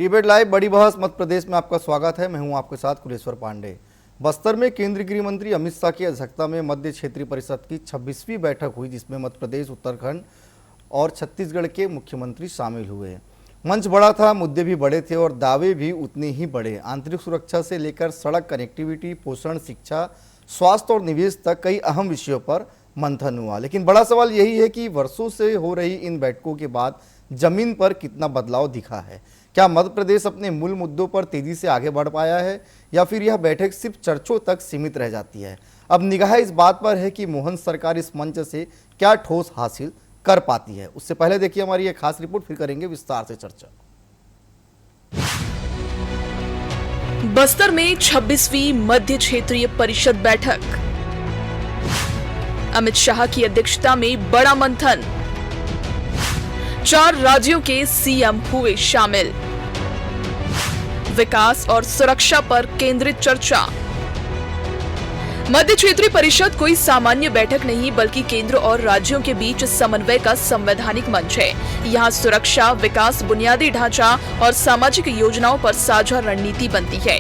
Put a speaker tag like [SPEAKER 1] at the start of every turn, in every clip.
[SPEAKER 1] Debate live बड़ी बहस मध्य प्रदेश में आपका स्वागत है। मैं हूं आपके साथ कुलेश्वर पांडे। बस्तर में केंद्रीय गृह मंत्री अमित शाह की अध्यक्षता में मध्य क्षेत्रीय परिषद की 26वीं बैठक हुई, जिसमें मध्य प्रदेश, उत्तराखंड और छत्तीसगढ़ के मुख्यमंत्री शामिल हुए। मंच बड़ा था, मुद्दे भी बड़े थे और दावे भी उतने ही बड़े। आंतरिक सुरक्षा से लेकर सड़क कनेक्टिविटी, पोषण, शिक्षा, स्वास्थ्य और निवेश तक कई अहम विषयों पर मंथन हुआ। लेकिन बड़ा सवाल यही है कि वर्षों से हो रही इन बैठकों के बाद जमीन पर कितना बदलाव दिखा है। क्या मध्य प्रदेश अपने मूल मुद्दों पर तेजी से आगे बढ़ पाया है या फिर यह बैठक सिर्फ चर्चों तक सीमित रह जाती है? अब निगाह इस बात पर है कि मोहन सरकार इस मंच से क्या ठोस हासिल कर पाती है। उससे पहले देखिए हमारी एक खास रिपोर्ट, फिर करेंगे विस्तार से चर्चा।
[SPEAKER 2] बस्तर में 26वीं मध्य क्षेत्रीय परिषद बैठक, अमित शाह की अध्यक्षता में बड़ा मंथन, 4 राज्यों के सीएम हुए शामिल, विकास और सुरक्षा पर केंद्रित चर्चा। मध्य क्षेत्रीय परिषद कोई सामान्य बैठक नहीं बल्कि केंद्र और राज्यों के बीच समन्वय का संवैधानिक मंच है। यहाँ सुरक्षा, विकास, बुनियादी ढांचा और सामाजिक योजनाओं पर साझा रणनीति बनती है।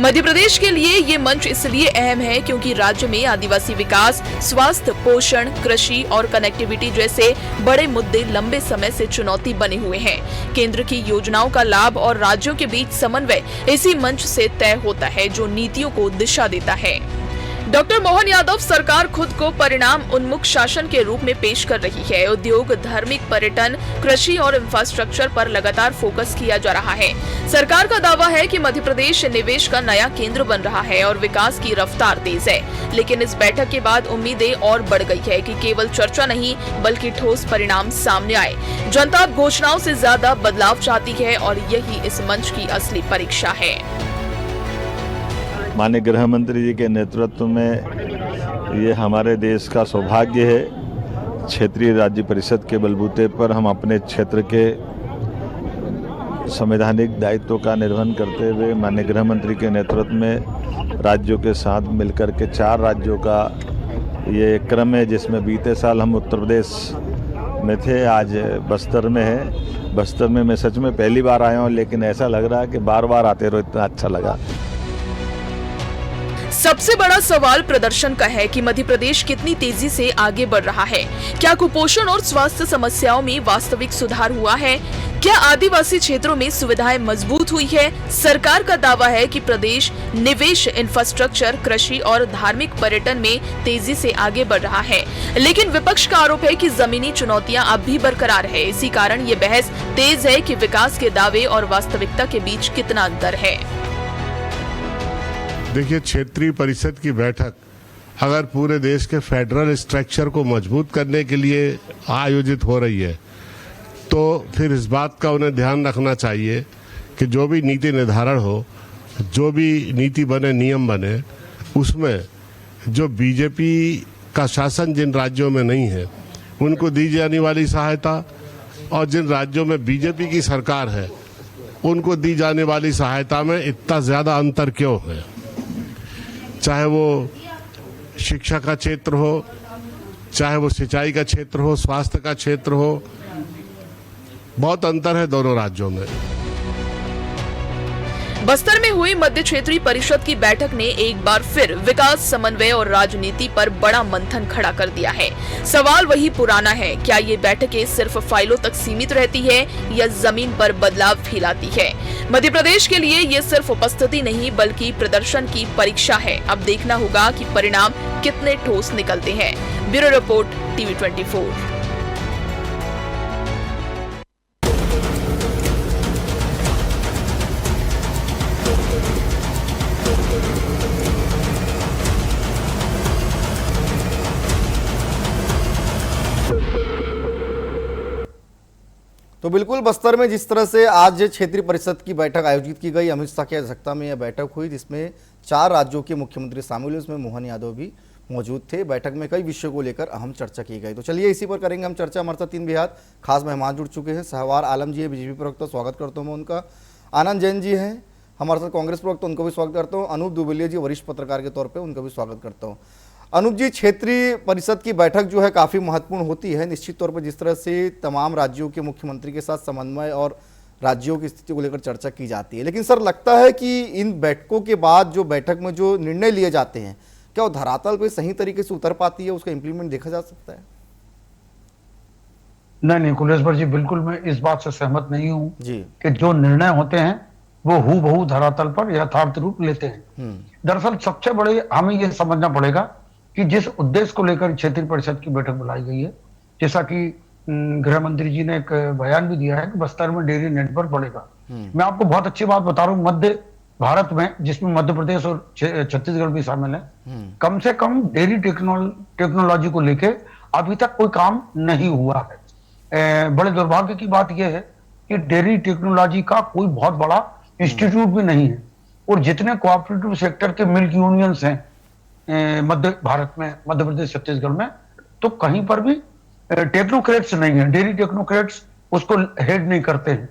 [SPEAKER 2] मध्य प्रदेश के लिए ये मंच इसलिए अहम है क्योंकि राज्य में आदिवासी विकास, स्वास्थ्य, पोषण, कृषि और कनेक्टिविटी जैसे बड़े मुद्दे लंबे समय से चुनौती बने हुए हैं। केंद्र की योजनाओं का लाभ और राज्यों के बीच समन्वय इसी मंच से तय होता है, जो नीतियों को दिशा देता है। डॉक्टर मोहन यादव सरकार खुद को परिणाम उन्मुख शासन के रूप में पेश कर रही है। उद्योग, धार्मिक, पर्यटन, कृषि और इंफ्रास्ट्रक्चर पर लगातार फोकस किया जा रहा है। सरकार का दावा है कि मध्य प्रदेश निवेश का नया केंद्र बन रहा है और विकास की रफ्तार तेज है। लेकिन इस बैठक के बाद उम्मीदें और बढ़ गई है कि केवल चर्चा नहीं बल्कि ठोस परिणाम सामने आए। जनता अब घोषणाओं से ज्यादा बदलाव चाहती है और यही इस मंच की असली परीक्षा है।
[SPEAKER 3] माननीय गृह मंत्री जी के नेतृत्व में ये हमारे देश का सौभाग्य है। क्षेत्रीय राज्य परिषद के बलबूते पर हम अपने क्षेत्र के संवैधानिक दायित्वों का निर्वहन करते हुए माननीय गृह मंत्री के नेतृत्व में राज्यों के साथ मिलकर के 4 राज्यों का ये क्रम है, जिसमें बीते साल हम उत्तर प्रदेश में थे, आज बस्तर में है। बस्तर में मैं सच में पहली बार आया हूँ, लेकिन ऐसा लग रहा है कि बार बार आते रहो, इतना अच्छा लगा।
[SPEAKER 2] सबसे बड़ा सवाल प्रदर्शन का है कि मध्य प्रदेश कितनी तेजी से आगे बढ़ रहा है। क्या कुपोषण और स्वास्थ्य समस्याओं में वास्तविक सुधार हुआ है? क्या आदिवासी क्षेत्रों में सुविधाएं मजबूत हुई है? सरकार का दावा है कि प्रदेश निवेश, इंफ्रास्ट्रक्चर, कृषि और धार्मिक पर्यटन में तेजी से आगे बढ़ रहा है। लेकिन विपक्ष का आरोप है कि जमीनी चुनौतियां अब भी बरकरार है। इसी कारण ये बहस तेज है कि विकास के दावे और वास्तविकता के बीच कितना अंतर है।
[SPEAKER 4] देखिए, क्षेत्रीय परिषद की बैठक अगर पूरे देश के फेडरल स्ट्रक्चर को मजबूत करने के लिए आयोजित हो रही है, तो फिर इस बात का उन्हें ध्यान रखना चाहिए कि जो भी नीति निर्धारण हो, जो भी नीति बने, नियम बने, उसमें जो बीजेपी का शासन जिन राज्यों में नहीं है उनको दी जाने वाली सहायता और जिन राज्यों में बीजेपी की सरकार है उनको दी जाने वाली सहायता में इतना ज्यादा अंतर क्यों है? चाहे वो शिक्षा का क्षेत्र हो, चाहे वो सिंचाई का क्षेत्र हो, स्वास्थ्य का क्षेत्र हो, बहुत अंतर है दोनों राज्यों में।
[SPEAKER 2] बस्तर में हुई मध्य क्षेत्रीय परिषद की बैठक ने एक बार फिर विकास, समन्वय और राजनीति पर बड़ा मंथन खड़ा कर दिया है। सवाल वही पुराना है, क्या ये बैठकें सिर्फ फाइलों तक सीमित रहती है या जमीन पर बदलाव भी लाती है? मध्य प्रदेश के लिए ये सिर्फ उपस्थिति नहीं बल्कि प्रदर्शन की परीक्षा है। अब देखना होगा कि परिणाम कितने ठोस निकलते हैं। Bureau report, TV 24।
[SPEAKER 1] तो बिल्कुल बस्तर में जिस तरह से आज क्षेत्रीय परिषद की बैठक आयोजित की गई, अमित शाह की अध्यक्षता में यह बैठक हुई, जिसमें 4 राज्यों के मुख्यमंत्री शामिल हुए, उसमें मोहन यादव भी मौजूद थे। बैठक में कई विषयों को लेकर अहम चर्चा की गई। तो चलिए इसी पर करेंगे हम चर्चा। हमारे साथ 3 बेहद खास मेहमान जुड़ चुके हैं। सहवार आलम जी है, बीजेपी प्रवक्ता, स्वागत करता हूँ मैं उनका। आनंद जैन जी हैं हमारे साथ, कांग्रेस प्रवक्ता, उनको भी स्वागत करता हूँ। अनूप दुबेलिया जी, वरिष्ठ पत्रकार के तौर पर, उनका भी स्वागत करता हूँ। अनूप जी, क्षेत्रीय परिषद की बैठक जो है काफ़ी महत्वपूर्ण होती है। निश्चित तौर पर जिस तरह से तमाम राज्यों के मुख्यमंत्री के साथ समन्वय और राज्यों की स्थिति को लेकर चर्चा की जाती है। लेकिन सर, लगता है कि इन बैठकों के बाद जो बैठक में जो निर्णय लिए जाते हैं, क्या वो धरातल पे सही तरीके से उतर पाती है, उसका इम्प्लीमेंट देखा जा सकता है?
[SPEAKER 5] नहीं कुलेश्वर जी, बिल्कुल मैं इस बात से सहमत नहीं हूं
[SPEAKER 1] जी।
[SPEAKER 5] कि जो निर्णय होते हैं वो हूबहू धरातल पर यथार्थ रूप लेते हैं। दरअसल सबसे बड़े हमें यह समझना पड़ेगा कि जिस उद्देश्य को लेकर क्षेत्रीय परिषद की बैठक बुलाई गई है, जैसा कि गृह मंत्री जी ने एक बयान भी दिया है कि बस्तर में डेयरी नेटवर्क बढ़ेगा। मैं आपको बहुत अच्छी बात बता रहा हूं, मध्य भारत में, जिसमें मध्य प्रदेश और छत्तीसगढ़ भी शामिल है, कम से कम डेयरी टेक्नोलॉजी को लेके अभी तक कोई काम नहीं हुआ है। बड़े दुर्भाग्य की बात यह है कि डेयरी टेक्नोलॉजी का कोई बहुत बड़ा इंस्टीट्यूट भी नहीं है, और जितने कोऑपरेटिव सेक्टर के मिल्क यूनियंस हैं मध्य भारत में, मध्य प्रदेश छत्तीसगढ़ में, तो कहीं पर भी टेक्नोक्रेट्स नहीं है, डेयरी टेक्नोक्रेट्स उसको हेड नहीं करते हैं।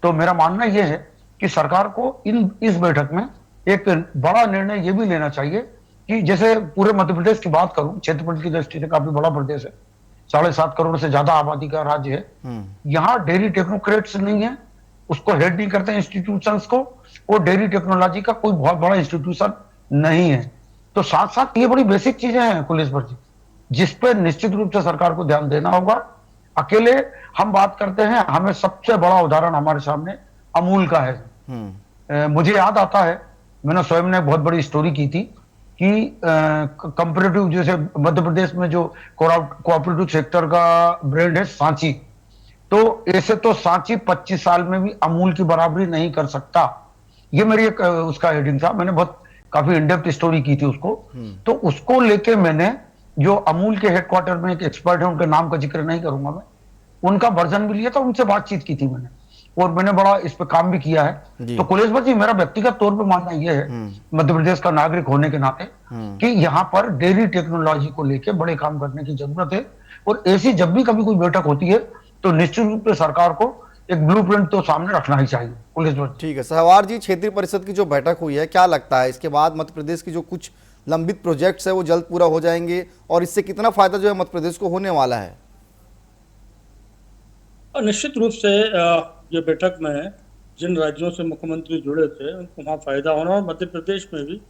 [SPEAKER 5] तो मेरा मानना यह है कि सरकार को इस बैठक में एक बड़ा निर्णय यह भी लेना चाहिए कि जैसे पूरे मध्य प्रदेश की बात करूं, क्षेत्रफल की दृष्टि से काफी बड़ा प्रदेश है, 7.5 करोड़ से ज्यादा आबादी का राज्य है। यहाँ डेयरी टेक्नोक्रेट्स नहीं है, उसको हेड नहीं करते इंस्टीट्यूशंस को, और डेयरी टेक्नोलॉजी का कोई बहुत बड़ा इंस्टीट्यूशन नहीं है। तो साथ साथ ये बड़ी बेसिक चीजें हैं कुलेश्वर जी, जिस पर निश्चित रूप से सरकार को ध्यान देना होगा। अकेले हम बात करते हैं, हमें सबसे बड़ा उदाहरण हमारे सामने अमूल का है। मुझे याद आता है, मैंने स्वयं ने बहुत बड़ी स्टोरी की थी कि कंपैरेटिव, जैसे मध्य प्रदेश में जो कोऑपरेटिव सेक्टर का ब्रांड है सांची, तो ऐसे तो सांची 25 साल में भी अमूल की बराबरी नहीं कर सकता। ये मेरी एक उसका हेडिंग था, मैंने बहुत काफी इनडेप्थ स्टोरी की थी उसको। तो उसको लेके मैंने, जो अमूल के हेडक्वार्टर में एक एक्सपर्ट है, उनके नाम का जिक्र नहीं करूंगा मैं, उनका वर्जन भी लिया था, उनसे बातचीत की थी मैंने, और मैंने बड़ा इस पे काम भी किया है। तो कुलेश्वर जी, मेरा व्यक्तिगत तौर पे मानना यह है, मध्य प्रदेश का नागरिक होने के नाते, कि यहाँ पर डेयरी टेक्नोलॉजी को लेके बड़े काम करने की जरूरत है। और ऐसी जब भी कभी कोई बैठक होती है तो निश्चित रूप से सरकार को एक ब्लूप्रिंट तो सामने रखना ही चाहिए। कुलेश्वर,
[SPEAKER 1] ठीक है। सहवार जी, क्षेत्रीय परिषद की जो बैठक हुई है, क्या लगता है इसके बाद मध्य प्रदेश की जो कुछ लंबित प्रोजेक्ट्स है वो जल्द पूरा हो जाएंगे, और इससे कितना फायदा जो है मध्य प्रदेश को होने वाला है?
[SPEAKER 6] निश्चित रूप से ये बैठक में जिन राज्यों से मुख्यमंत्री जुड़े थे उनको वहाँ फायदा होना, और मध्य प्रदेश में भी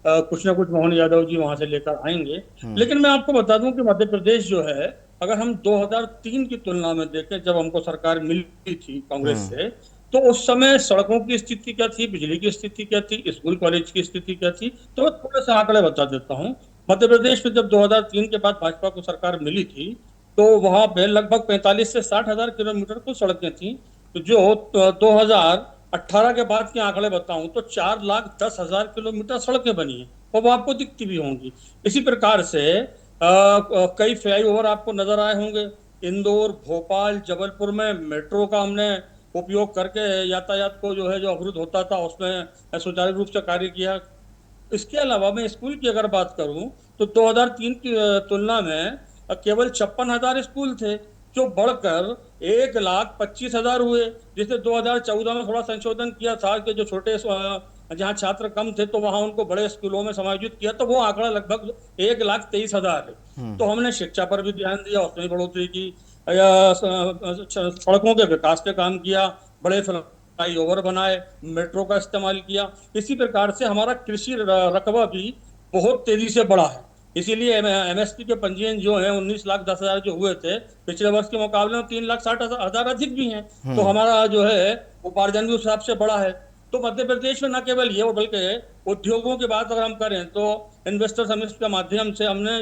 [SPEAKER 6] कुछ ना कुछ मोहन यादव जी वहां से लेकर आएंगे। लेकिन मैं आपको बता दूं कि मध्य प्रदेश जो है, अगर हम 2003 की तुलना में देखें, जब हमको सरकार मिली थी कांग्रेस से, तो उस समय सड़कों की स्थिति क्या थी, बिजली की स्थिति क्या थी, स्कूल कॉलेज की स्थिति क्या थी, तो थोड़े से आंकड़े बता देता हूँ। मध्य प्रदेश में जब 2003 के बाद भाजपा को सरकार मिली थी, तो वहां पे लगभग 45 से 60 हजार किलोमीटर को सड़कें थी। तो जो 2018 के बाद के आंकड़े बताऊं तो 4,10,000 किलोमीटर सड़कें बनी है, और वो आपको दिखती भी होंगी। इसी प्रकार से कई फ्लाईओवर आपको नजर आए होंगे। इंदौर, भोपाल, जबलपुर में मेट्रो का हमने उपयोग करके यातायात को जो है, जो अवरुद्ध होता था, उसमें सुचारू रूप से कार्य किया। इसके अलावा मैं स्कूल की अगर बात करूं तो 2003 की तुलना में केवल 56,000 स्कूल थे, जो बढ़कर 1,25,000 हुए, जिसने 2014 में थोड़ा संशोधन किया था कि जो छोटे जहां छात्र कम थे तो वहां उनको बड़े स्कूलों में समायोजित किया, तो वो आंकड़ा लगभग 1,23,000 है। तो हमने शिक्षा पर भी ध्यान दिया, उसमें बढ़ोतरी की, सड़कों के विकास पे काम किया, बड़े फ्लाईओवर बनाए, मेट्रो का इस्तेमाल किया। इसी प्रकार से हमारा कृषि रकबा भी बहुत तेजी से बढ़ा है। इसीलिए एमएसपी के पंजीयन जो है 19,10,000 जो हुए थे, पिछले वर्ष के मुकाबले में 3,60,000 अधिक भी हैं। तो हमारा जो है उपार्जन भी उस हिसाब से बढ़ा है। तो मध्य प्रदेश में न केवल ये, बल्कि उद्योगों की बात अगर हम करें तो इन्वेस्टर समिट के माध्यम से हमने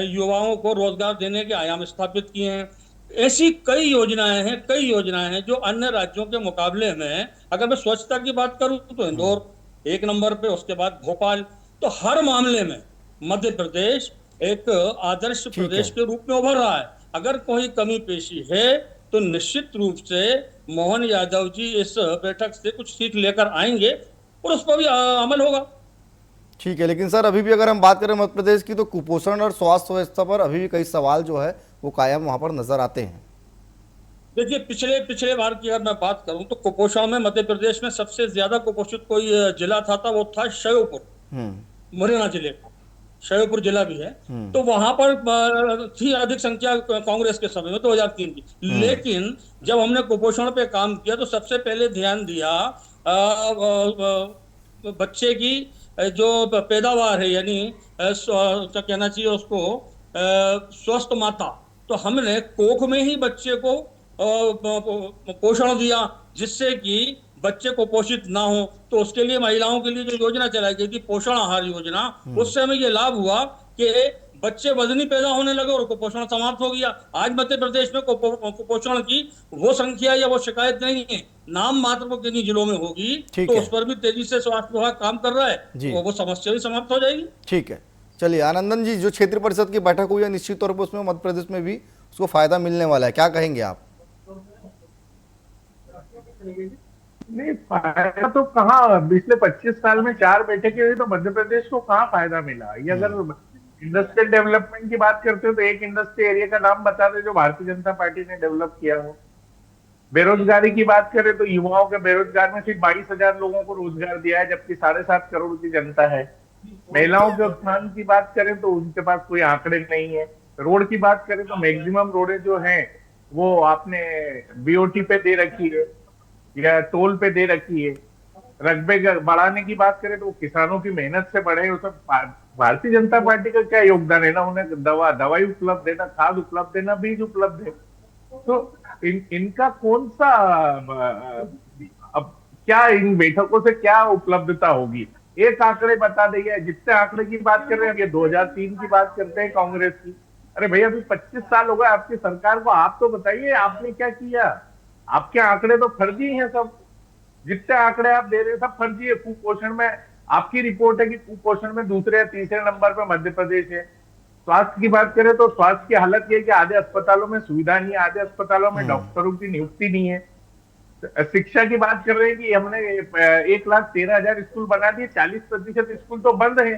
[SPEAKER 6] युवाओं को रोजगार देने के आयाम स्थापित किए हैं। ऐसी कई योजनाएं हैं जो अन्य राज्यों के मुकाबले में, अगर मैं स्वच्छता की बात करूं तो इंदौर 1 नंबर पे, उसके बाद भोपाल। तो हर मामले में मध्य प्रदेश एक आदर्श प्रदेश के रूप में उभर रहा है। अगर कोई कमी पेशी है तो निश्चित रूप से मोहन यादव जी इस बैठक से कुछ सीख लेकर आएंगे और उस पर भी अमल होगा।
[SPEAKER 1] ठीक है। लेकिन सर, अभी भी अगर हम बात करें मध्य प्रदेश की, तो कुपोषण और स्वास्थ्य व्यवस्था पर अभी भी कई सवाल जो है वो कायम वहां पर नजर आते हैं।
[SPEAKER 6] देखिए, पिछले बार की अगर मैं बात करूं तो कुपोषण में मध्य प्रदेश में सबसे ज्यादा कुपोषित कोई जिला था वो था श्योपुर, मुरैना जिले का। श्योपुर जिला भी है, तो वहां पर थी अधिक संख्या कांग्रेस के समय में 2003 की। लेकिन जब हमने कुपोषण पे काम किया तो सबसे पहले ध्यान दिया बच्चे की जो पैदावार है, यानी क्या कहना चाहिए उसको, स्वस्थ माता। तो हमने कोख में ही बच्चे को पोषण दिया, जिससे कि बच्चे को पोषित ना हो। तो उसके लिए महिलाओं के लिए जो योजना चलाई गई थी, पोषण आहार योजना, उससे हमें ये लाभ हुआ कि बच्चे वजनी पैदा होने लगे और कुपोषण समाप्त हो गया। आज मध्य प्रदेश में कुपोषण की वो संख्या या वो शिकायत नहीं है, नाम मात्र वो किन्हीं जिलों में होगी, तो उस पर भी तेजी से स्वास्थ्य विभाग काम कर रहा है, तो वो समस्या भी समाप्त हो जाएगी।
[SPEAKER 1] ठीक है, चलिए आनंदन जी, जो क्षेत्रीय परिषद की बैठक हुई है निश्चित तौर पर उसमें मध्य प्रदेश में भी उसको फायदा मिलने वाला है, क्या कहेंगे आप?
[SPEAKER 7] नहीं, फायदा तो कहाँ, पिछले 25 साल में 4 बैठकें हुई तो मध्य प्रदेश को कहाँ फायदा मिला? ये अगर इंडस्ट्रियल डेवलपमेंट की बात करते हो तो एक इंडस्ट्री एरिया का नाम बता दे जो भारतीय जनता पार्टी ने डेवलप किया हो। बेरोजगारी की बात करें तो युवाओं के बेरोजगार में सिर्फ 22,000 लोगों को रोजगार दिया है, जबकि 7.5 करोड़ की जनता है। महिलाओं के उत्थान की बात करें तो उनके पास कोई आंकड़े नहीं है। रोड की बात करें तो मैक्सिमम रोडें जो हैं वो आपने बीओटी पे दे रखी है या टोल पे दे रखी है। रकबे बढ़ाने की बात करें तो किसानों की मेहनत से बढ़े, वो सब भारतीय जनता पार्टी का क्या योगदान है ना, उन्हें दवाई उपलब्ध है ना, खाद उपलब्ध है ना, बीज उपलब्ध है। तो इनका कौन सा अब क्या इन बैठकों से क्या उपलब्धता होगी? एक आंकड़े बता दिए, जितने आंकड़े की बात कर रहे हैं, ये 2003 की बात करते हैं कांग्रेस की। अरे भैया अभी 25 साल हो गए आपकी सरकार को, आप तो बताइए आपने क्या किया? आपके आंकड़े तो फर्जी हैं सब, जितने आंकड़े आप दे रहे हैं सब फर्जी है। कुपोषण में आपकी रिपोर्ट है कि कुपोषण में दूसरे या तीसरे नंबर पर मध्य प्रदेश है। स्वास्थ्य की बात करें तो स्वास्थ्य की हालत ये है कि आधे अस्पतालों में सुविधा नहीं है, आधे अस्पतालों में डॉक्टरों की नियुक्ति नहीं है। शिक्षा की बात कर रहे हैं कि हमने 1,13,000 स्कूल बना दिए, 40% स्कूल तो बंद है।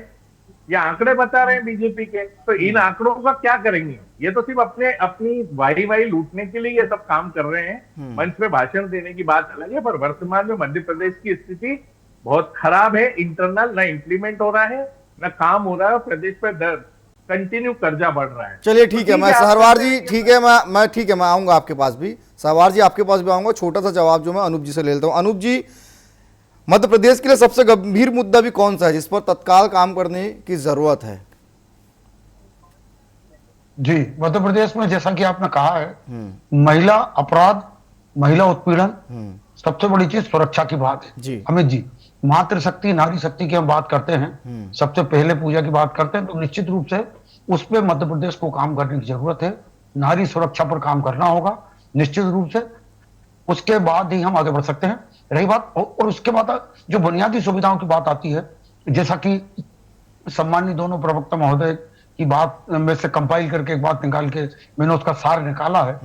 [SPEAKER 7] ये आंकड़े बता रहे हैं बीजेपी के, तो इन आंकड़ों का क्या करेंगे? ये तो सिर्फ अपनी वाही लूटने के लिए ये सब काम कर रहे हैं। मंच पे भाषण देने की बात अलग है, पर वर्तमान में मध्य प्रदेश की स्थिति बहुत खराब है। इंटरनल ना इम्प्लीमेंट हो रहा है, ना काम हो रहा है, प्रदेश पे कंटिन्यू कर्जा बढ़ रहा है।
[SPEAKER 1] चलिए ठीक है, मैं सहरवार जी, ठीक है, मैं आऊंगा आपके पास भी, सहरवार जी आपके पास भी आऊंगा। छोटा सा जवाब जो मैं अनूप जी से ले लेता हूं। अनूप जी, मध्य प्रदेश के लिए सबसे गंभीर मुद्दा भी कौन सा है जिस पर तत्काल काम करने की जरूरत है?
[SPEAKER 5] जी, मध्य प्रदेश में जैसा कि आपने कहा है, महिला अपराध, महिला उत्पीड़न, सबसे बड़ी चीज सुरक्षा की बात है
[SPEAKER 1] जी।
[SPEAKER 5] अमित जी, मातृशक्ति नारी शक्ति की हम बात करते हैं, सबसे पहले पूजा की बात करते हैं, तो निश्चित रूप से उस पर मध्य प्रदेश को काम करने की जरूरत है। नारी सुरक्षा पर काम करना होगा निश्चित रूप से, उसके बाद ही हम आगे बढ़ सकते हैं। रही बात, और उसके बाद जो बुनियादी सुविधाओं की बात आती है, जैसा कि सम्मानित दोनों प्रवक्ता महोदय की बात में से कंपाइल करके एक बात निकाल के मैंने उसका सार निकाला है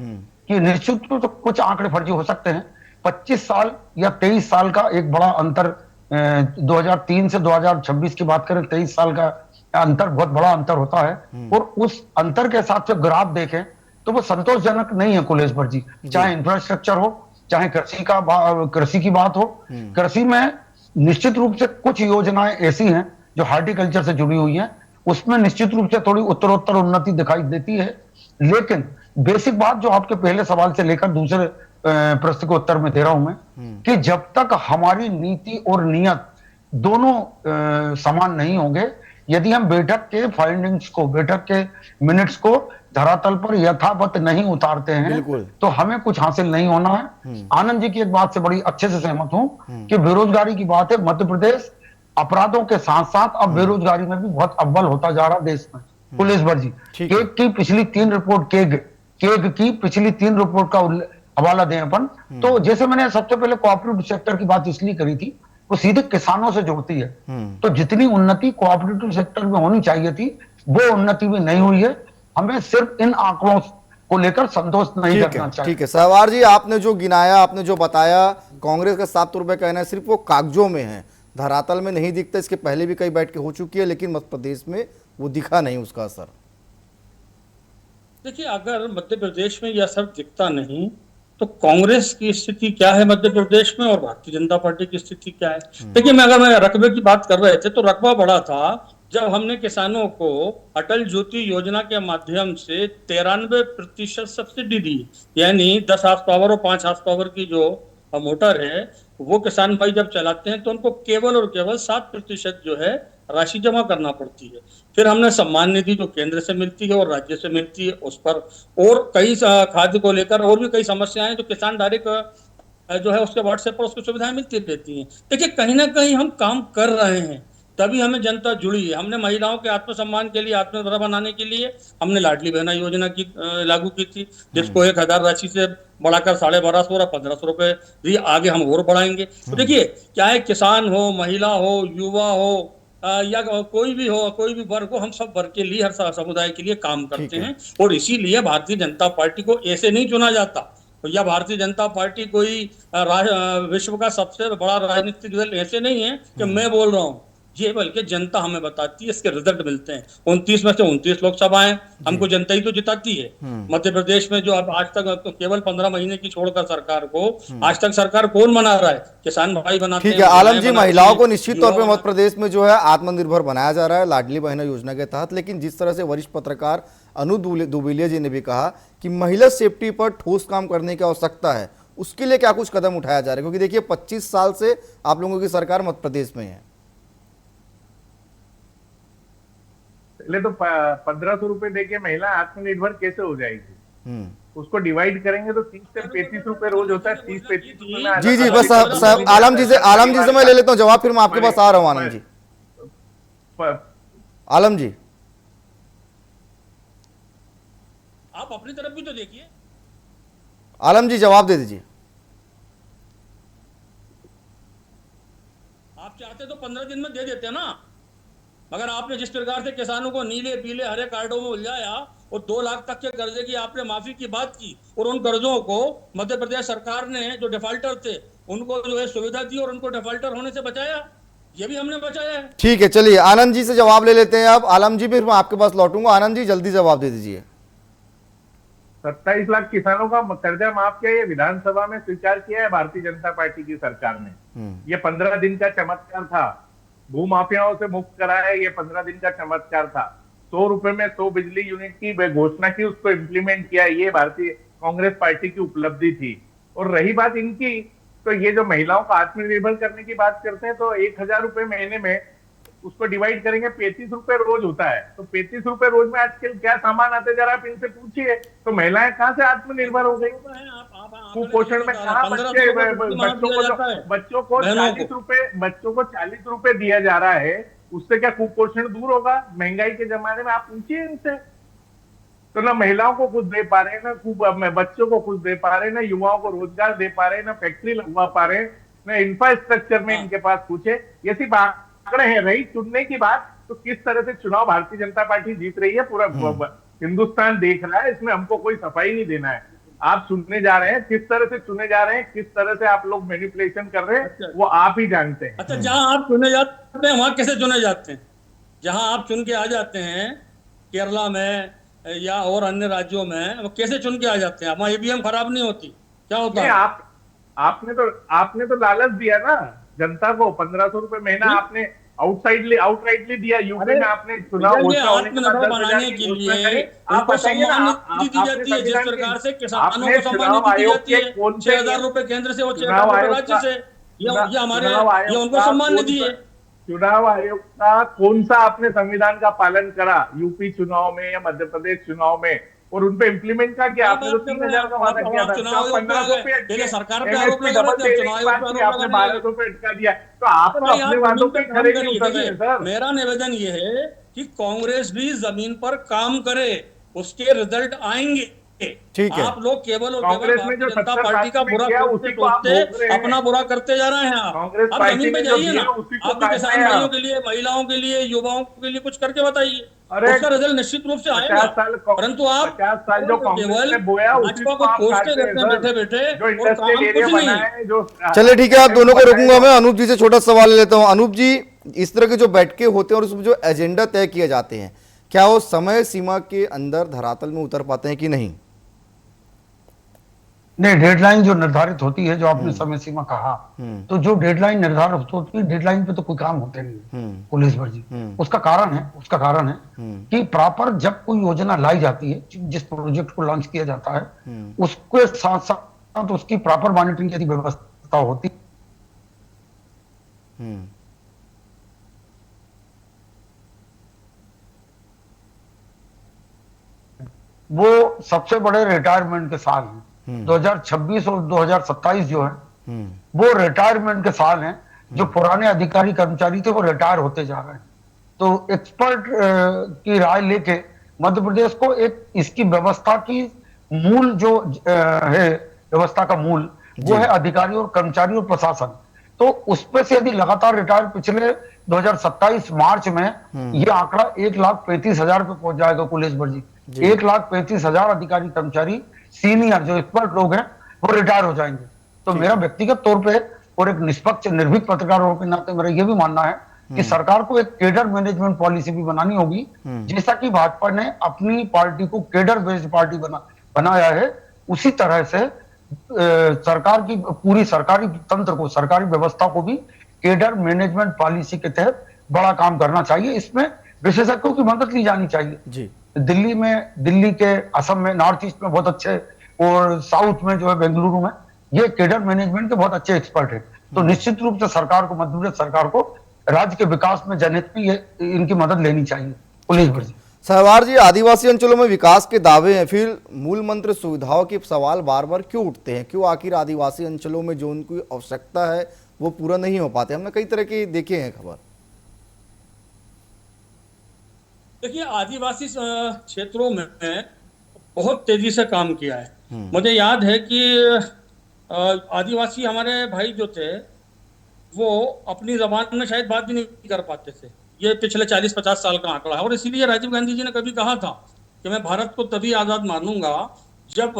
[SPEAKER 5] कि निश्चित रूप से कुछ आंकड़े फर्जी हो सकते हैं। 25 साल या 23 साल का एक बड़ा अंतर, 2003 से 2026 की बात करें, 23 साल का अंतर बहुत बड़ा अंतर होता है। और उस अंतर के साथ से ग्राफ देखें तो वो संतोषजनक नहीं है कुलेश्वर जी। चाहे इंफ्रास्ट्रक्चर हो, चाहे कृषि की बात हो, कृषि में निश्चित रूप से कुछ योजनाएं ऐसी हैं जो हार्टिकल्चर से जुड़ी हुई हैं, उसमें निश्चित रूप से थोड़ी उत्तरोत्तर उन्नति दिखाई देती है। लेकिन बेसिक बात जो आपके पहले सवाल से लेकर दूसरे प्रश्न के उत्तर में दे रहा हूं मैं, कि जब तक हमारी नीति और नियत दोनों समान नहीं होंगे, यदि हम बैठक के फाइंडिंग्स को, बैठक के मिनट्स को धरातल पर यथावत नहीं उतारते हैं तो हमें कुछ हासिल नहीं होना है। आनंद जी की एक बात से बड़ी अच्छे से सहमत हूं कि बेरोजगारी की बात है, मध्य प्रदेश अपराधों के साथ साथ अब बेरोजगारी में भी बहुत अव्वल होता जा रहा देश में। कुलेश्वर जी, केग की पिछली 3 रिपोर्ट, केग की पिछली 3 रिपोर्ट का हवाला दें अपन, तो जैसे मैंने सबसे पहले कोऑपरेटिव सेक्टर की बात इसलिए करी थी, वो सीधे किसानों से जुड़ती है। तो जितनी उन्नति कोऑपरेटिव सेक्टर में होनी चाहिए थी वो उन्नति भी नहीं हुई है। हमें सिर्फ इन आंकड़ों को लेकर संतोष नहीं करना चाहिए।
[SPEAKER 1] ठीक है सहवार जी, आपने जो गिनाया, आपने जो बताया, कांग्रेस का 7 रुपए कहना है सिर्फ वो कागजों में है, धरातल में नहीं दिखता। इसके पहले भी कई बैठकें हो चुकी है, लेकिन मध्य प्रदेश में वो दिखा नहीं उसका असर।
[SPEAKER 6] देखिए, अगर मध्य प्रदेश में यह असर दिखता नहीं तो कांग्रेस की स्थिति क्या है मध्य प्रदेश में और भारतीय जनता पार्टी की स्थिति क्या है? देखिए, अगर मैं रकबे की बात कर रहे थे तो रकबा बढ़ा था जब हमने किसानों को अटल ज्योति योजना के माध्यम से 93% सब्सिडी दी, यानी 10 हार्स पावर और 5 हार्स पावर की जो मोटर है वो किसान भाई जब चलाते हैं तो उनको केवल और केवल 7% जो है राशि जमा करना पड़ती है। फिर हमने सम्मान निधि जो केंद्र से मिलती है और राज्य से मिलती है उस पर, और कई खाद्य को लेकर और भी कई समस्याएं जो किसान डायरेक्ट जो है उसके व्हाट्सएप पर उसको सुविधाएं मिलती रहती हैं। देखिए कहीं ना कहीं हम काम कर रहे हैं, तभी हमें जनता जुड़ी है। हमने महिलाओं के आत्मसम्मान के लिए, आत्मनिर्भर बनाने के लिए हमने लाडली बहना योजना की लागू की थी, जिसको 1000 राशि से बढ़ाकर 1250 और 1500 रुपए दी। आगे हम और बढ़ाएंगे। तो देखिए चाहे किसान हो, महिला हो, युवा हो या कोई भी हो, कोई भी वर्ग हो, हम सब वर्ग के लिए, हर समुदाय के लिए काम करते हैं। और इसीलिए भारतीय जनता पार्टी को ऐसे नहीं चुना जाता। तो या भारतीय जनता पार्टी कोई विश्व का सबसे बड़ा राजनीतिक दल ऐसे नहीं है कि मैं बोल रहा हूँ, ये बल्कि जनता हमें बताती है, इसके रिजल्ट मिलते हैं। 29 में से 29 लोकसभाएं हमको जनता ही तो जिताती है। मध्य प्रदेश में जो अब आज तक केवल 15 महीने की छोड़कर सरकार को आज तक सरकार कौन बना रहा है? किसान भाई बनाते हैं।
[SPEAKER 1] ठीक है आलम जी, महिलाओं को निश्चित तौर पे मध्य प्रदेश में जो है आत्मनिर्भर बनाया जा रहा है लाडली बहना योजना के तहत, लेकिन जिस तरह से वरिष्ठ पत्रकार अनु दुबिलिया जी ने भी कहा कि महिला सेफ्टी पर ठोस काम करने की आवश्यकता है, उसके लिए क्या कुछ कदम उठाया जा रहा है? क्योंकि देखिए 25 साल से आप लोगों की सरकार मध्य प्रदेश में है।
[SPEAKER 7] पहले तो 1500 रुपए देके महिला आत्मनिर्भर कैसे हो जाएगी? उसको डिवाइड करेंगे तो 30 से 35 रुपए रोज होता है। 30-35 रुपए में
[SPEAKER 1] जी जी, बस साहब आलम जी से मैं ले लेता हूँ जवाब, फिर मैं आपके पास आ रहा हूँ। आनंद जी, आलम जी
[SPEAKER 6] आप अपनी तरफ भी तो देखिए।
[SPEAKER 1] आलम जी जवाब दे दीजिए।
[SPEAKER 6] आप चाहते तो 15 दिन में दे देते ना, मगर आपने जिस प्रकार से किसानों को नीले पीले हरे कार्डों में उलझाया और 2 लाख तक के कर्जे की आपने माफी की बात की, और उन कर्जों को मध्य प्रदेश सरकार ने जो डिफॉल्टर थे उनको जो है सुविधा दी और उनको डिफॉल्टर होने से बचाया। ये भी हमने बचाया है।
[SPEAKER 1] ठीक है, चलिए आनंद जी से जवाब ले लेते हैं। अब आलम जी, फिर मैं आपके पास लौटूंगा। आनंद जी जल्दी जवाब दे दीजिए।
[SPEAKER 7] 27 लाख किसानों का कर्जा माफ किया, ये विधानसभा में स्वीकार किया है भारतीय जनता पार्टी की सरकार ने। ये 15 दिन का चमत्कार था। भू माफियाओं से मुक्त कराया, ये 15 दिन का चमत्कार था। 100 रुपए में 100 बिजली यूनिट की घोषणा की, उसको इंप्लीमेंट किया, ये भारतीय कांग्रेस पार्टी की उपलब्धि थी। और रही बात इनकी, तो ये जो महिलाओं को आत्मनिर्भर करने की बात करते हैं, तो 1000 रुपए महीने में उसको डिवाइड करेंगे, 35 रुपए रोज होता है। तो 35 रुपए रोज में आजकल क्या सामान आते जा रहा है, आप इनसे पूछिए। तो महिलाएं कहां से आत्मनिर्भर हो गई? कुपोषण में कहा बच्चों को 40 रुपए दिया जा रहा है, उससे क्या कुपोषण दूर होगा? महंगाई के जमाने में आप पूछिए इनसे। तो ना महिलाओं को कुछ दे पा रहे, ना बच्चों को कुछ दे पा रहे, ना युवाओं को रोजगार दे पा रहे, ना फैक्ट्री लगवा पा रहे, ना इंफ्रास्ट्रक्चर में इनके पास कुछ है। ये सिर्फ आंकड़े हैं। रही चुनने की बात, तो किस तरह से चुनाव भारतीय जनता पार्टी जीत रही है पूरा हिंदुस्तान देख रहा है, इसमें हमको कोई सफाई नहीं देना है। आप सुनने जा रहे हैं, किस तरह से चुने जा रहे हैं, किस तरह से आप लोग मैनिपुलेशन कर रहे हैं, वो आप ही जानते हैं।
[SPEAKER 6] अच्छा, जहां आप चुने जाते हैं वहां कैसे चुने जाते हैं? जहां आप चुन के आ जाते हैं केरला में या और अन्य राज्यों में, वो कैसे चुन के आ जाते हैं? वहां ईवीएम खराब नहीं होती, क्या होता है?
[SPEAKER 7] आपने तो लालच दिया ना जनता को। 1500 रुपए महीना आपने आउटराइटली दिया। यूपी में आपने चुनाव
[SPEAKER 6] आत्मनिर्भर बनाने के लिए उनको सम्मान निधि दी जाती है, जिस प्रकार से किसानों को सम्मान निधि दी जाती है 6000 रुपए केंद्र से और 6000 रुपए राज्य से, ये हमारे ये उनको सम्मान निधि है।
[SPEAKER 7] चुनाव आयोग का कौन सा आपने संविधान का पालन करा यूपी चुनाव में या मध्य प्रदेश चुनाव में, और उन पे इम्प्लीमेंट का किया? आपने तो 3000 का वादा किया था, 1500 पे
[SPEAKER 6] सरकार पे आरोप लगा रहे थे,
[SPEAKER 7] आपने 1200 पे अटका दिया। तो आप तो अपने वादों पे खरे नहीं उतर रहे सर।
[SPEAKER 6] मेरा निवेदन ये है कि कांग्रेस भी जमीन पर काम करे, उसके रिजल्ट आएंगे।
[SPEAKER 1] ठीक है,
[SPEAKER 6] आप लोग केवल और
[SPEAKER 7] कांग्रेस में जो
[SPEAKER 6] जनता पार्टी का बुरा सोचते अपना बुरा करते जा रहे हैं। आप जमीन पे जाइए ना, आप किसान भाइयों के लिए, महिलाओं के लिए, युवाओं के लिए कुछ करके बताइए, उसका रिजल्ट निश्चित रूप से आएगा। परंतु आप
[SPEAKER 7] 50 साल जो कांग्रेस ने बोया,
[SPEAKER 6] भाजपा को कोसते रहते हैं बैठे बैठे,
[SPEAKER 7] जो इंडस्ट्रियल एरिया बना है, जो
[SPEAKER 1] चलिए ठीक है, आप दोनों को रोकूंगा मैं। अनूप जी से छोटा सवाल ले लेता हूं। अनूप जी, इस तरह के जो बैठकें होते हैं और उसमें जो एजेंडा तय किए जाते हैं, क्या वो समय सीमा के अंदर धरातल में उतर पाते हैं कि नहीं?
[SPEAKER 5] नहीं, डेडलाइन जो निर्धारित होती है, जो आपने समय सीमा कहा,
[SPEAKER 1] हम्म।
[SPEAKER 5] तो जो डेडलाइन निर्धारित होती है, डेडलाइन पे तो कोई काम होते नहीं है पुलिस भर्ती। उसका कारण है कि प्रॉपर जब कोई योजना लाई जाती है, जिस प्रोजेक्ट को लॉन्च किया जाता है, उसके साथ साथ उसकी प्रॉपर मॉनिटरिंग यदि व्यवस्था होती
[SPEAKER 1] हम्म।
[SPEAKER 5] वो सबसे बड़े रिटायरमेंट के साल हैं। 2026 और 2027 जो है वो रिटायरमेंट के साल हैं। जो पुराने अधिकारी कर्मचारी थे वो रिटायर होते जा रहे हैं। तो एक्सपर्ट की राय लेके मध्य प्रदेश को एक इसकी व्यवस्था की मूल जो है, व्यवस्था का मूल वो है अधिकारी और कर्मचारी और प्रशासन। तो उसपे से यदि लगातार रिटायर पिछले 2027 मार्च में ये आंकड़ा 1,35,000 पे पहुंच जाएगा पुलिस भर्ती। 1,35,000 अधिकारी कर्मचारी सीनियर जो एक्सपर्ट लोग हैं वो रिटायर हो जाएंगे। तो मेरा व्यक्तिगत तौर पे और एक निष्पक्ष निर्भीक पत्रकार होने के नाते मेरा ये भी मानना है कि सरकार को एक केडर मैनेजमेंट पॉलिसी भी बनानी होगी। जैसा कि भाजपा ने अपनी पार्टी को केडर बेस्ड पार्टी बनाया है, उसी तरह से सरकार की पूरी सरकारी तंत्र को, सरकारी व्यवस्था को भी केडर मैनेजमेंट पॉलिसी के तहत बड़ा काम करना चाहिए। इसमें विशेषज्ञों की मदद ली जानी चाहिए।
[SPEAKER 1] जी।
[SPEAKER 5] दिल्ली के असम में, नॉर्थ ईस्ट में बहुत अच्छे, और साउथ में जो है बेंगलुरु में, ये केडर मैनेजमेंट के बहुत अच्छे एक्सपर्ट हैं। तो निश्चित रूप से सरकार को, मध्य प्रदेश सरकार को राज्य के विकास में जनहित में इनकी मदद लेनी चाहिए पुलिस भर्ती।
[SPEAKER 1] सहवार जी, आदिवासी अंचलों में विकास के दावे हैं, फिर मूल मंत्र सुविधाओं के सवाल बार बार क्यों उठते हैं? क्यों आखिर आदिवासी अंचलों में जो उनकी आवश्यकता है वो पूरा नहीं हो पाते? हमने कई तरह के देखे हैं खबर।
[SPEAKER 6] देखिए, आदिवासी क्षेत्रों में बहुत तेजी से काम किया है। मुझे याद है कि आदिवासी हमारे भाई जो थे वो अपनी जबान में शायद बात भी नहीं कर पाते थे। ये पिछले 40-50 साल का आंकड़ा है। और इसीलिए राजीव गांधी जी ने कभी कहा था कि मैं भारत को तभी आजाद मानूंगा जब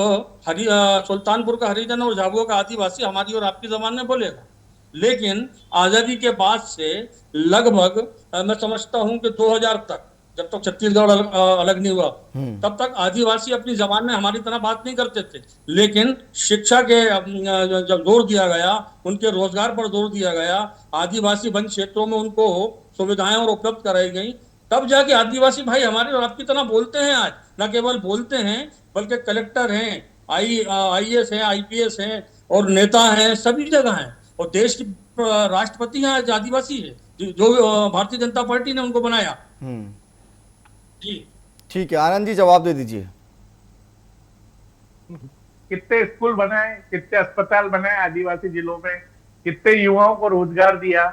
[SPEAKER 6] सुल्तानपुर का हरिजन और झाबुआ का आदिवासी हमारी और आपकी जबान में बोलेगा। लेकिन आजादी के बाद से लगभग मैं समझता हूं कि 2000 तक, जब तक छत्तीसगढ़ अलग नहीं हुआ, तब तक आदिवासी अपनी जबान में हमारी तरह बात नहीं करते थे। लेकिन शिक्षा के जब जोर दिया गया, उनके रोजगार पर जोर दिया गया, आदिवासी वन क्षेत्रों में उनको सुविधाएं और उपलब्ध कराई गई, तब जाके आदिवासी भाई हमारे और आपकी तरह बोलते हैं। आज न केवल बोलते हैं बल्कि कलेक्टर हैं, IAS हैं, IPS हैं और नेता हैं, सभी जगह हैं। और देश की राष्ट्रपति हैं आज आदिवासी है, जो भारतीय जनता पार्टी ने उनको बनाया। जी
[SPEAKER 1] ठीक है, आनंद जी जवाब दे दीजिए।
[SPEAKER 7] कितने स्कूल बनाए, कितने अस्पताल बनाए आदिवासी जिलों में, कितने युवाओं को रोजगार दिया?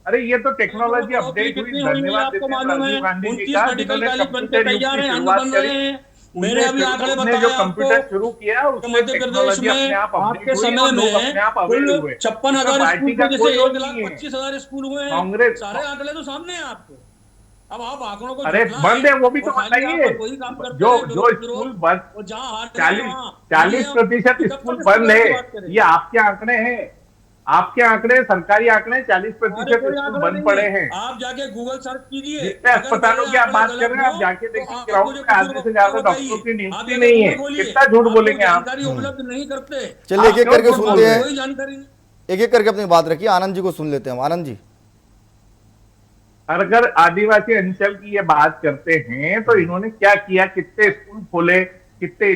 [SPEAKER 7] अरे ये तो टेक्नोलॉजी अपडेट हुई। धन्यवाद देते हैं राजीव गांधी जी का, जिन्होंने कंप्यूटर युग की शुरुआत करी।
[SPEAKER 6] मेरे अभी आंकड़े
[SPEAKER 7] उसने जो कंप्यूटर शुरू किया उसमें टेक्नोलॉजी अपने आप अपडेट हुई और लोग अपने आप अवेयर हुए।
[SPEAKER 6] 56,000
[SPEAKER 7] पार्टी का कोई रोल नहीं है।
[SPEAKER 6] 1,25,000 स्कूल हुए हैं।
[SPEAKER 7] कांग्रेस
[SPEAKER 6] सारे आंकड़े तो सामने हैं आपको। अब आप आंकड़ों को
[SPEAKER 7] अरे बंद है वो भी तो बताइए। जो स्कूल बंद, 40% स्कूल बंद है, ये आपके आंकड़े हैं। आपके आंकड़े, सरकारी आंकड़े 40% स्कूल बंद पड़े हैं।
[SPEAKER 6] आप जाके गूगल सर्च कीजिए।
[SPEAKER 7] जितने अस्पतालों की आप बात कर रहे हैं, आप जाके देखिए ग्राउंड में आधे से ज्यादा डॉक्टरों की नियुक्ति नहीं है। कितना झूठ बोलेंगे आप?
[SPEAKER 6] जानकारी उपलब्ध नहीं करते।
[SPEAKER 1] चलिए एक एक करके सुनते हैं,
[SPEAKER 6] कोई जानकारी नहीं।
[SPEAKER 1] एक एक करके अपनी बात रखिए। आनंद जी को सुन लेते हैं हम। आनंद जी,
[SPEAKER 7] अगर आदिवासी अंचल की ये बात करते हैं तो इन्होंने क्या किया, कितने स्कूल खोले, कितने,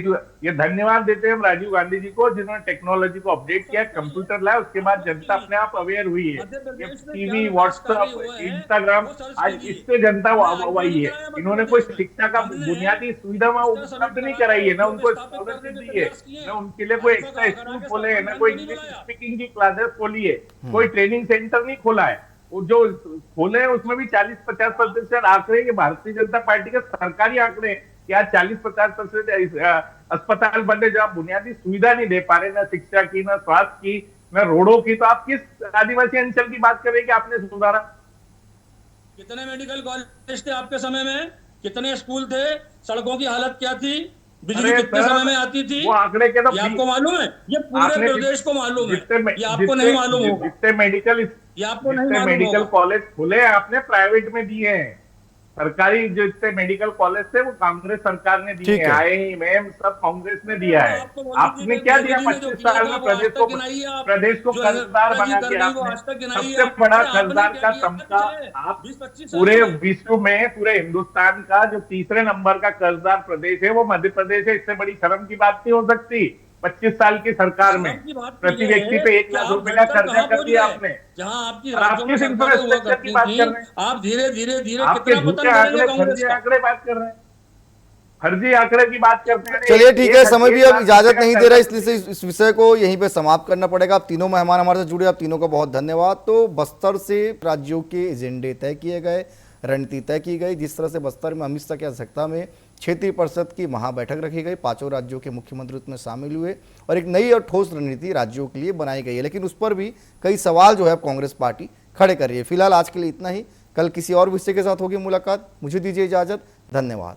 [SPEAKER 7] ये धन्यवाद देते हैं हम राजीव गांधी जी को, जिन्होंने टेक्नोलॉजी को अपडेट किया, कंप्यूटर लाया, उसके बाद जनता अपने आप अवेयर हुई है। ये टीवी, व्हाट्सएप, इंस्टाग्राम, आज इससे जनता हुई है। इन्होंने कोई शिक्षा का बुनियादी सुविधा उपलब्ध नहीं कराई है, ना उनको स्कॉलरशिप दी है, ना उनके लिए कोई एक्स्ट्रा स्कूल खोले है, ना कोई इंग्लिश स्पीकिंग की क्लासेस खोली है, कोई ट्रेनिंग सेंटर नहीं खोला है। जो खोले हैं उसमें भी 40-50% आंकड़े ये भारतीय जनता पार्टी के सरकारी आंकड़े, क्या 40-50% अस्पताल बने जो आप बुनियादी सुविधा नहीं दे पा रहे, ना शिक्षा की, ना स्वास्थ्य की, ना रोडों की। तो आप किस आदिवासी अंचल की बात कर रहे हैं कि आपने सुधारा?
[SPEAKER 6] कितने मेडिकल कॉलेज थे आपके समय में? कितने स्कूल थे? सड़कों की हालत क्या थी? बिजली कितने समय में आती थी?
[SPEAKER 7] वो आंकड़े के तो
[SPEAKER 6] ये आपको मालूम है? ये पूरे प्रदेश को मालूम है। ये आपको नहीं मालूम होगा।
[SPEAKER 7] जितने मेडिकल कॉलेज खुले आपने प्राइवेट में दिए हैं, सरकारी जितने मेडिकल कॉलेज थे वो कांग्रेस सरकार ने दिए
[SPEAKER 1] ठीक
[SPEAKER 7] हैं,
[SPEAKER 1] है।
[SPEAKER 7] आईएमएम सब कांग्रेस ने दिया है।
[SPEAKER 6] आपको बोलने
[SPEAKER 7] आपने
[SPEAKER 6] की
[SPEAKER 7] क्या
[SPEAKER 6] मोदी
[SPEAKER 7] दिया
[SPEAKER 6] जी ने जो
[SPEAKER 7] 25
[SPEAKER 6] किया
[SPEAKER 7] साल
[SPEAKER 6] था,
[SPEAKER 7] में?
[SPEAKER 6] वो आज तक गिनाई है आप।
[SPEAKER 7] प्रदेश को
[SPEAKER 6] जो
[SPEAKER 7] कर्जदार
[SPEAKER 6] नेताजी
[SPEAKER 7] बना
[SPEAKER 6] कर
[SPEAKER 7] दिया
[SPEAKER 6] गई, वो
[SPEAKER 7] आपने।
[SPEAKER 6] आज तक गिनाई है।
[SPEAKER 7] सबसे बड़ा
[SPEAKER 6] अरे आपने
[SPEAKER 7] कर्जदार
[SPEAKER 6] क्या
[SPEAKER 7] का
[SPEAKER 6] किया
[SPEAKER 7] तमगा
[SPEAKER 6] पिछले
[SPEAKER 7] आप
[SPEAKER 6] 20-25 साल
[SPEAKER 7] पूरे
[SPEAKER 6] में?
[SPEAKER 7] विश्व में, पूरे हिंदुस्तान का जो तीसरे नंबर का कर्जदार प्रदेश है वो मध्य प्रदेश है। इससे बड़ी शर्म की बात नहीं हो सकती 25 साल की सरकार में।
[SPEAKER 6] शर्म की बात तो
[SPEAKER 7] प्रति
[SPEAKER 6] ये
[SPEAKER 7] व्यक्ति
[SPEAKER 6] है
[SPEAKER 7] पे 1
[SPEAKER 6] कि
[SPEAKER 7] लाख
[SPEAKER 6] आप
[SPEAKER 7] रुपए का
[SPEAKER 6] घटकर
[SPEAKER 7] कर्जा
[SPEAKER 6] कहाँ
[SPEAKER 7] कर
[SPEAKER 6] पहुंच
[SPEAKER 7] दिया
[SPEAKER 6] गए?
[SPEAKER 7] आपने।
[SPEAKER 6] जहाँ आपकी
[SPEAKER 7] और
[SPEAKER 6] राज्यों में
[SPEAKER 7] आप किस
[SPEAKER 6] सरकारें हुआ
[SPEAKER 7] इंफ्रास्ट्रक्चर की
[SPEAKER 6] करती
[SPEAKER 7] बात
[SPEAKER 6] थी,
[SPEAKER 7] कर रहे हैं?
[SPEAKER 6] आप धीरे धीरे धीरे
[SPEAKER 7] आपके
[SPEAKER 6] कितना
[SPEAKER 7] झूठे
[SPEAKER 6] पतन
[SPEAKER 7] आंकड़े,
[SPEAKER 6] करेंगे कांग्रेस
[SPEAKER 7] फर्जी
[SPEAKER 6] का?
[SPEAKER 7] आंकड़े बात कर रहे हैं, फर्जी आंकड़े की बात करते हैं।
[SPEAKER 1] चलिए ठीक है, समय भी अब
[SPEAKER 7] लाख
[SPEAKER 1] इजाजत
[SPEAKER 7] रुपए का
[SPEAKER 1] नहीं दे रहा,
[SPEAKER 7] कर्जा
[SPEAKER 1] इसलिए इस विषय को यहीं पे समाप्त करना पड़ेगा। आप तीनों मेहमान हमारे साथ जुड़े, आप तीनों का बहुत धन्यवाद। तो बस्तर से राज्यों के एजेंडे तय किए गए, रणनीति तय की गई। जिस तरह से बस्तर में अमित शाह की अध्यक्षता में क्षेत्रीय परिषद की महाबैठक रखी गई, 5 राज्यों के मुख्यमंत्री उसमें शामिल हुए और एक नई और ठोस रणनीति राज्यों के लिए बनाई गई है। लेकिन उस पर भी कई सवाल जो है कांग्रेस पार्टी खड़े कर रही है। फिलहाल आज के लिए इतना ही, कल किसी और विषय के साथ होगी मुलाकात। मुझे दीजिए इजाजत, धन्यवाद।